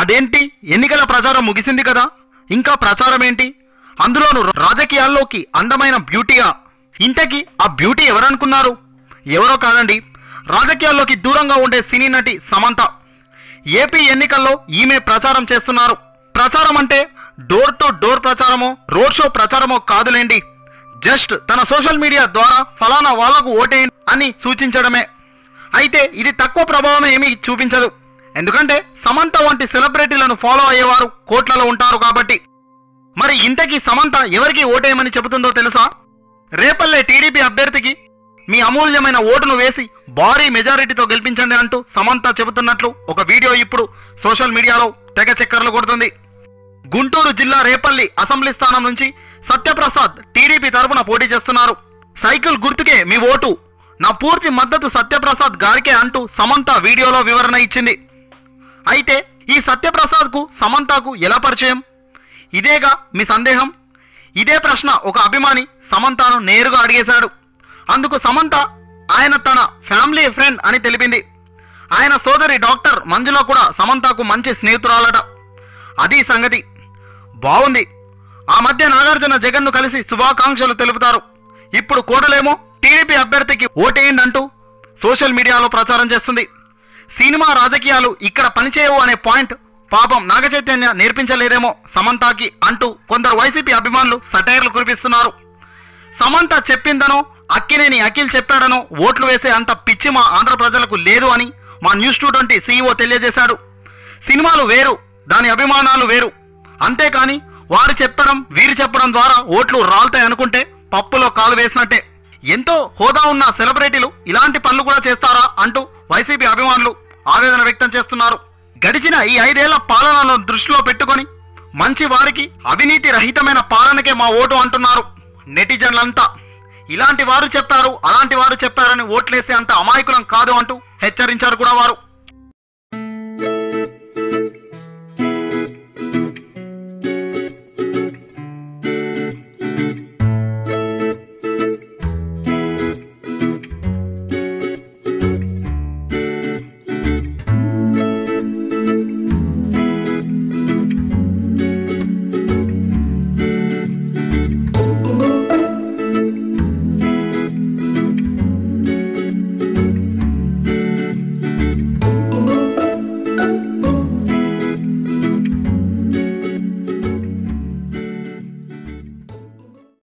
అదేంటి, ఎన్నికల ప్రచారం ముగిసింది కదా, ఇంకా ప్రచారం ఏంటి, అందులోనూ రాజకీయాల్లోకి అందమైన బ్యూటీయా? ఇంతకీ ఆ బ్యూటీ ఎవరనుకున్నారు? ఎవరో కాదండి, రాజకీయాల్లోకి దూరంగా ఉండే సినీ నటి సమంత. ఏపీ ఎన్నికల్లో ఈమె ప్రచారం చేస్తున్నారు. ప్రచారం అంటే డోర్ టు డోర్ ప్రచారమో రోడ్ షో ప్రచారమో కాదులేండి, జస్ట్ తన సోషల్ మీడియా ద్వారా ఫలానా వాళ్లకు ఓటేయండి అని సూచించడమే. అయితే ఇది తక్కువ ప్రభావం ఏమీ చూపించదు, ఎందుకంటే సమంత వంటి సెలబ్రిటీలను ఫాలో అయ్యేవారు కోట్లలో ఉంటారు కాబట్టి. మరి ఇంతకీ సమంత ఎవరికి ఓటేయమని చెబుతుందో తెలుసా? రేపల్లె టీడీపీ అభ్యర్థికి మీ అమూల్యమైన ఓటును వేసి భారీ మెజారిటీతో గెలిపించండి అంటూ సమంత చెబుతున్నట్లు ఒక వీడియో ఇప్పుడు సోషల్ మీడియాలో తెగ చక్కర్లు కొడుతుంది. గుంటూరు జిల్లా రేపల్లి అసెంబ్లీ స్థానం నుంచి సత్యప్రసాద్ టీడీపీ తరపున పోటీ చేస్తున్నారు. సైకిల్ గుర్తుకే మీ ఓటు, నా పూర్తి మద్దతు సత్యప్రసాద్ గారికే అంటూ సమంత వీడియోలో వివరణ ఇచ్చింది. అయితే ఈ సత్యప్రసాద్కు సమంతకు ఎలా పరిచయం? ఇదేగా మీ సందేహం? ఇదే ప్రశ్న ఒక అభిమాని సమంతను నేరుగా అడిగేశాడు. అందుకు సమంత ఆయన తన ఫ్యామిలీ ఫ్రెండ్ అని తెలిపింది. ఆయన సోదరి డాక్టర్ మంజుల కూడా సమంతకు మంచి స్నేహితురాలట. అది సంగతి. బాగుంది. ఆ మధ్య నాగార్జున జగన్ను కలిసి శుభాకాంక్షలు తెలుపుతారు. ఇప్పుడు కోడలేమో టీడీపీ అభ్యర్థికి ఓటేయండి అంటూ సోషల్ మీడియాలో ప్రచారం చేస్తుంది. సినిమా రాజకీయాలు ఇక్కడ పనిచేయవు అనే పాయింట్ పాపం నాగచైతన్య నేర్పించలేదేమో సమంతకి అంటూ కొందరు వైసీపీ అభిమానులు సటైర్లు కురిపిస్తున్నారు. సమంత చెప్పిందనో అక్కినేని అఖిల్ చెప్పాడనో ఓట్లు వేసే అంత పిచ్చి మా ఆంధ్ర ప్రజలకు లేదు అని మా న్యూస్ 220 CEO తెలియజేశాడు. సినిమాలు వేరు, దాని అభిమానాలు వేరు, అంతేకాని వారు చెప్పడం వీరు చెప్పడం ద్వారా ఓట్లు రాలుతాయి అనుకుంటే పప్పులో కాలు వేసినట్టే. ఎంతో హోదా ఉన్న సెలబ్రిటీలు ఇలాంటి పనులు కూడా చేస్తారా అంటూ వైసీపీ అభిమానులు ఆవేదన వ్యక్తం చేస్తున్నారు. గడిచిన ఈ 5 ఏళ్ల పాలనను దృష్టిలో పెట్టుకొని మంచి వారికి అవినీతి రహితమైన పాలనకే మా ఓటు అంటున్నారు నెటిజన్లంతా. ఇలాంటి వారు చెప్పారు అలాంటి వారు చెప్పారని ఓట్లేసే అంత అమాయకులం కాదు అంటూ హెచ్చరించారు కూడా వారు.